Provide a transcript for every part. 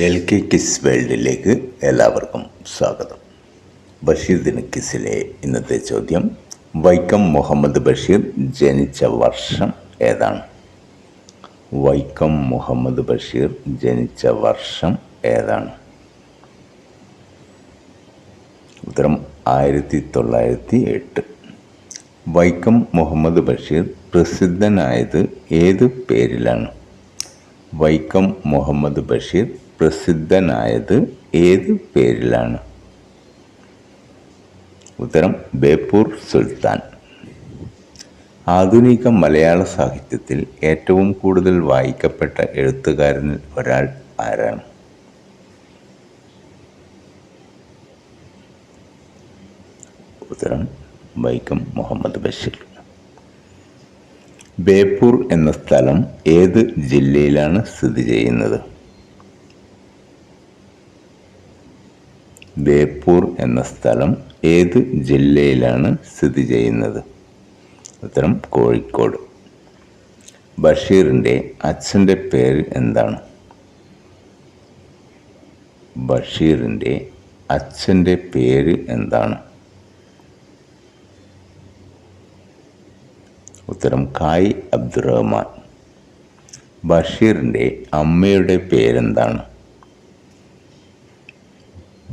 LK kiss വേൾഡിലേക്ക് എല്ലാവർക്കും സ്വാഗതം. ബഷീർ ദിന കിസിലെ ഇന്നത്തെ ചോദ്യം, വൈക്കം മുഹമ്മദ് ബഷീർ ജനിച്ച വർഷം ഏതാണ്? വൈക്കം മുഹമ്മദ് ബഷീർ ജനിച്ച വർഷം ഏതാണ്? ഉത്തരം 1908. വൈക്കം മുഹമ്മദ് ബഷീർ പ്രസിദ്ധനായത് ഏത് പേരിലാണ്? വൈക്കം മുഹമ്മദ് ബഷീർ പ്രസിദ്ധനായത് ഏത് പേരിലാണ്? ഉത്തരം ബേപ്പൂർ സുൽത്താൻ. ആധുനിക മലയാള സാഹിത്യത്തിൽ ഏറ്റവും കൂടുതൽ വായിക്കപ്പെട്ട എഴുത്തുകാരനിൽ ഒരാൾ ആരാണ്? ഉത്തരം വൈക്കം മുഹമ്മദ് ബഷീർ. ബേപ്പൂർ എന്ന സ്ഥലം ഏത് ജില്ലയിലാണ് സ്ഥിതി ചെയ്യുന്നത്? ബേപ്പൂർ എന്ന സ്ഥലം ഏത് ജില്ലയിലാണ് സ്ഥിതി ചെയ്യുന്നത്? ഉത്തരം കോഴിക്കോട്. ബഷീറിൻ്റെ അച്ഛൻ്റെ പേര് എന്താണ്? ബഷീറിൻ്റെ അച്ഛൻ്റെ പേര് എന്താണ്? ഉത്തരം കായ് അബ്ദുറഹ്മാൻ. ബഷീറിൻ്റെ അമ്മയുടെ പേരെന്താണ്?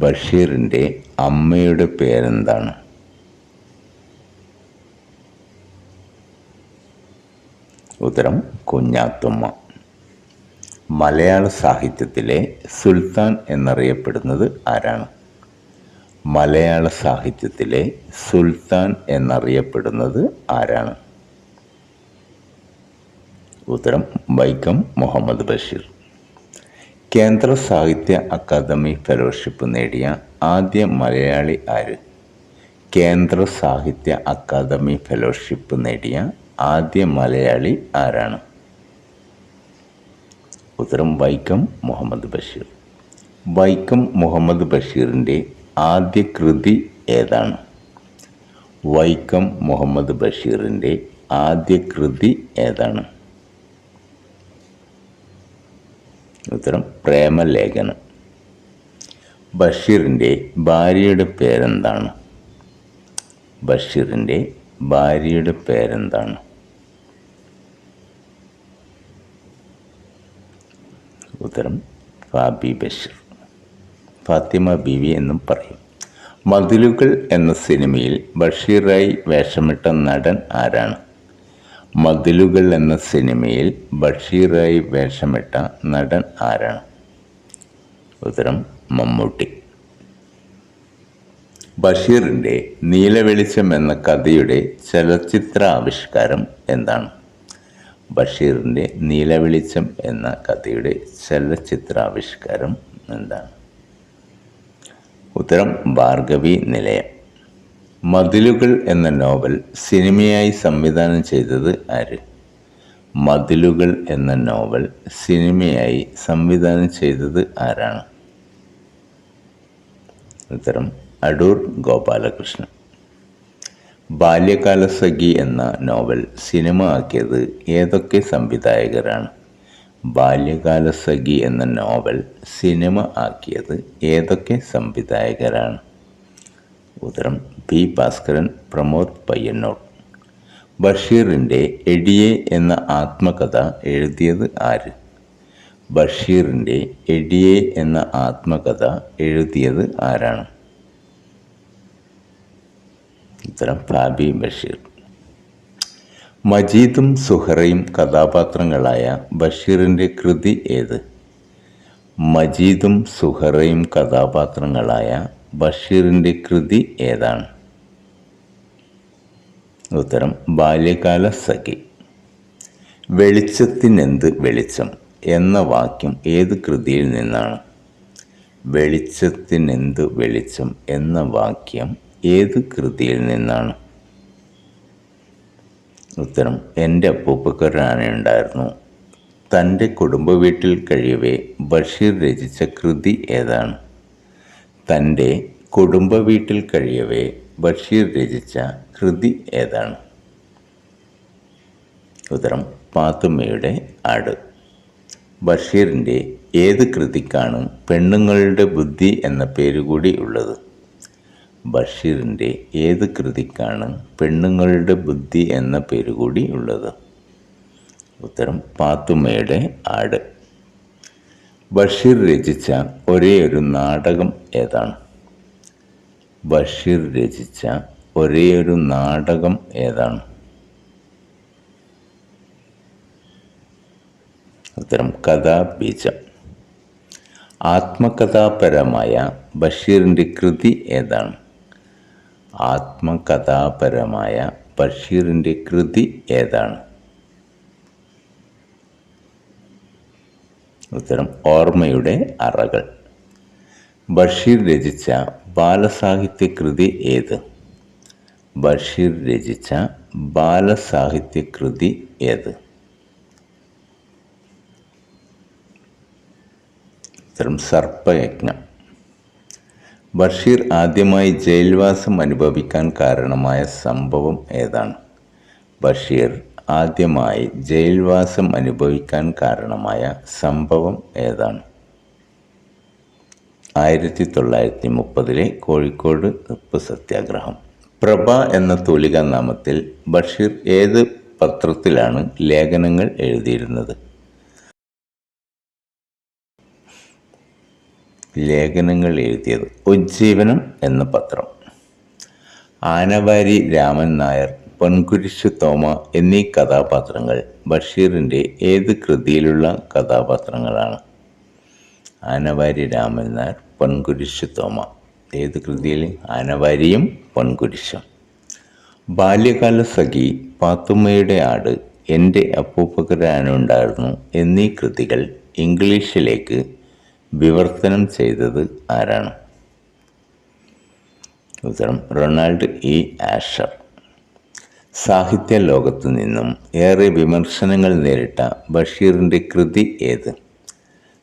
ബഷീറിൻ്റെ അമ്മയുടെ പേരെന്താണ്? ഉത്തരം കുഞ്ഞാത്തുമ്മ. മലയാള സാഹിത്യത്തിലെ സുൽത്താൻ എന്നറിയപ്പെടുന്നത് ആരാണ്? മലയാള സാഹിത്യത്തിലെ സുൽത്താൻ എന്നറിയപ്പെടുന്നത് ആരാണ്? ഉത്തരം വൈക്കം മുഹമ്മദ് ബഷീർ. കേന്ദ്ര സാഹിത്യ അക്കാദമി ഫെലോഷിപ്പ് നേടിയ ആദ്യ മലയാളി ആര്? കേന്ദ്ര സാഹിത്യ അക്കാദമി ഫെലോഷിപ്പ് നേടിയ ആദ്യ മലയാളി ആരാണ്? ഉത്തരം വൈക്കം മുഹമ്മദ് ബഷീർ. വൈക്കം മുഹമ്മദ് ബഷീറിൻ്റെ ആദ്യ കൃതി ഏതാണ്? വൈക്കം മുഹമ്മദ് ബഷീറിൻ്റെ ആദ്യ കൃതി ഏതാണ്? ഉത്തരം പ്രേമലേഖനം. ബഷീറിൻ്റെ ഭാര്യയുടെ പേരെന്താണ്? ബഷീറിൻ്റെ ഭാര്യയുടെ പേരെന്താണ്? ഉത്തരം ഫാബി ബഷീർ. ഫാത്തിമ ബീവി എന്നും പറയും. മതിലുകൾ എന്ന സിനിമയിൽ ബഷീറായി വേഷമിട്ട നടൻ ആരാണ്? മതിലുകൾ എന്ന സിനിമയിൽ ബഷീറായി വേഷമിട്ട നടൻ ആരാണ്? ഉത്തരം മമ്മൂട്ടി. ബഷീറിൻ്റെ നീലവെളിച്ചം എന്ന കഥയുടെ ചലച്ചിത്ര ആവിഷ്കാരം എന്താണ്? ബഷീറിൻ്റെ നീലവെളിച്ചം എന്ന കഥയുടെ ചലച്ചിത്രാവിഷ്കാരം എന്താണ്? ഉത്തരം ഭാർഗവി നിലയം. മതിലുകൾ എന്ന നോവൽ സിനിമയായി സംവിധാനം ചെയ്തത് ആര്? മതിലുകൾ എന്ന നോവൽ സിനിമയായി സംവിധാനം ചെയ്തത് ആരാണ്? ഉത്തരം അടൂർ ഗോപാലകൃഷ്ണൻ. ബാല്യകാലസഖി എന്ന നോവൽ സിനിമ ആക്കിയത് ഏതൊക്കെ സംവിധായകരാണ്? ബാല്യകാലസഖി എന്ന നോവൽ സിനിമ ആക്കിയത് ഏതൊക്കെ സംവിധായകരാണ്? ഉത്തരം പി ഭാസ്കരൻ, പ്രമോദ് പയ്യന്നൂർ. ബഷീറിൻ്റെ എടിയെ എന്ന ആത്മകഥ എഴുതിയത് ആര്? ബഷീറിൻ്റെ എടിയെ എന്ന ആത്മകഥ എഴുതിയത് ആരാണ്? ഉത്തരം ഫാബി ബഷീർ. മജീദും സുഹറയും കഥാപാത്രങ്ങളായ ബഷീറിൻ്റെ കൃതി ഏത്? മജീദും സുഹറയും കഥാപാത്രങ്ങളായ ബഷീറിൻ്റെ കൃതി ഏതാണ്? ഉത്തരം ബാല്യകാലസഖി. വെളിച്ചത്തിനെന്ത് വെളിച്ചം എന്ന വാക്യം ഏത് കൃതിയിൽ നിന്നാണ്? വെളിച്ചത്തിനെന്ത് വെളിച്ചം എന്ന വാക്യം ഏത് കൃതിയിൽ നിന്നാണ്? ഉത്തരം എൻ്റെ അപ്പൂപ്പക്കൊരാനയുണ്ടായിരുന്നു. തൻ്റെ കുടുംബ വീട്ടിൽ കഴിയവേ ബഷീർ രചിച്ച കൃതി ഏതാണ്? തൻ്റെ കുടുംബ വീട്ടിൽ കഴിയവേ ബഷീർ രചിച്ച കൃതി ഏതാണ്? ഉത്തരം പാത്തുമ്മയുടെ ആട്. ബഷീറിൻ്റെ ഏത് കൃതിക്കാണ് പെണ്ണുങ്ങളുടെ ബുദ്ധി എന്ന പേരുകൂടി ഉള്ളത്? ബഷീറിൻ്റെ ഏത് കൃതിക്കാണ് പെണ്ണുങ്ങളുടെ ബുദ്ധി എന്ന പേരുകൂടി ഉള്ളത്? ഉത്തരം പാത്തുമ്മയുടെ ആട്. ബഷീർ രചിച്ച ഒരേയൊരു നാടകം ഏതാണ്? ബഷീർ രചിച്ച ഒരേയൊരു നാടകം ഏതാണ്? ഉത്തരം കഥാബീജം. ആത്മകഥാപരമായ ബഷീറിൻ്റെ കൃതി ഏതാണ്? ആത്മകഥാപരമായ ബഷീറിൻ്റെ കൃതി ഏതാണ്? ഉത്തരം ഓർമ്മയുടെ അറകൾ. ബഷീർ രചിച്ച ബാലസാഹിത്യ കൃതി ഏത്? ബഷീർ രചിച്ച ബാലസാഹിത്യ കൃതി ഏത്? ഉത്തരം സർപ്പയജ്ഞം. ബഷീർ ആദ്യമായി ജയിൽവാസം അനുഭവിക്കാൻ കാരണമായ സംഭവം ഏതാണ്? ബഷീർ ആദ്യമായി ജയിൽവാസം അനുഭവിക്കാൻ കാരണമായ സംഭവം ഏതാണ്? 1930 കോഴിക്കോട് ഉപ്പ് സത്യാഗ്രഹം. പ്രഭ എന്ന തൂലികാ നാമത്തിൽ ബഷീർ ഏത് പത്രത്തിലാണ് ലേഖനങ്ങൾ എഴുതിയിരുന്നത്? ലേഖനങ്ങൾ എഴുതിയത് ഉജ്ജീവനം എന്ന പത്രം. ആനവാരി രാമൻ നായർ, പൊൻകുരിശ് തോമ എന്നീ കഥാപാത്രങ്ങൾ ബഷീറിൻ്റെ ഏത് കൃതിയിലുള്ള കഥാപാത്രങ്ങളാണ്? ആനവാരി രാമൻ നായർ, പൊൻകുരിശ് തോമ. ഏത് കൃതിയിൽ? ആനവാരിയും പൊൻകുരിശും. ബാല്യകാല സഖി, പാത്തുമ്മയുടെ ആട്, എൻ്റെ അപ്പൂപ്പക്കൊരാനുണ്ടായിരുന്നു എന്നീ കൃതികൾ ഇംഗ്ലീഷിലേക്ക് വിവർത്തനം ചെയ്തത് ആരാണ്? ഉത്തരം റൊണാൾഡ് ഇ ആഷർ. സാഹിത്യ ലോകത്തു നിന്നും ഏറെ വിമർശനങ്ങൾ നേരിട്ട ബഷീറിൻ്റെ കൃതി ഏത്?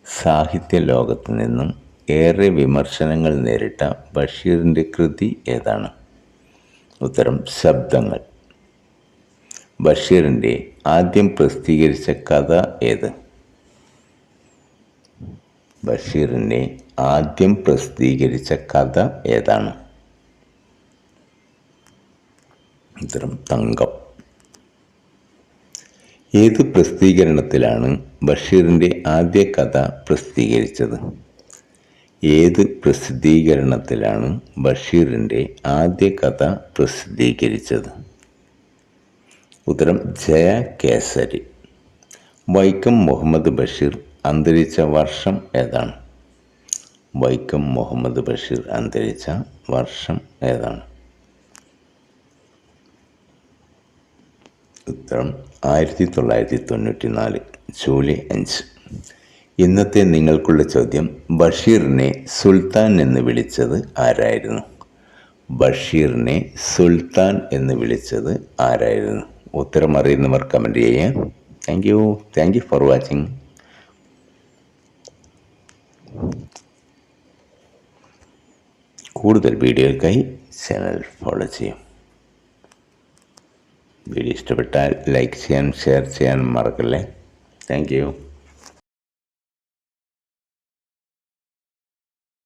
സാഹിത്യ ലോകത്തു നിന്നും ഏറെ വിമർശനങ്ങൾ നേരിട്ട ബഷീറിൻ്റെ കൃതി ഏതാണ്? ഉത്തരം ശബ്ദങ്ങൾ. ബഷീറിൻ്റെ ആദ്യം പ്രസിദ്ധീകരിച്ച കഥ ഏത്? ബഷീറിൻ്റെ ആദ്യം പ്രസിദ്ധീകരിച്ച കഥ ഏതാണ്? ഉത്തരം തങ്കം. ഏത് പ്രസിദ്ധീകരണത്തിലാണ് ബഷീറിൻ്റെ ആദ്യ കഥ പ്രസിദ്ധീകരിച്ചത്? ഏത് പ്രസിദ്ധീകരണത്തിലാണ് ബഷീറിൻ്റെ ആദ്യ കഥ പ്രസിദ്ധീകരിച്ചത്? ഉത്തരം ജയ കേസരി. വൈക്കം മുഹമ്മദ് ബഷീർ അന്തരിച്ച വർഷം ഏതാണ്? വൈക്കം മുഹമ്മദ് ബഷീർ അന്തരിച്ച വർഷം ഏതാണ്? ഉത്തരം 1994 ജൂലൈ 5. ഇന്നത്തെ നിങ്ങൾക്കുള്ള ചോദ്യം, ബഷീറിനെ സുൽത്താൻ എന്ന് വിളിച്ചത് ആരായിരുന്നു? ബഷീറിനെ സുൽത്താൻ എന്ന് വിളിച്ചത് ആരായിരുന്നു? ഉത്തരം അറിയുന്നവർ കമൻറ്റ് ചെയ്യുക. Thank you for watching. കൂടുതൽ വീഡിയോകൾക്കായി ചാനൽ ഫോളോ ചെയ്യും. വീഡിയോ ഇഷ്ടപ്പെട്ടാൽ ലൈക്ക് ചെയ്യാൻ ഷെയർ ചെയ്യാൻ മറക്കല്ലേ. Thank you.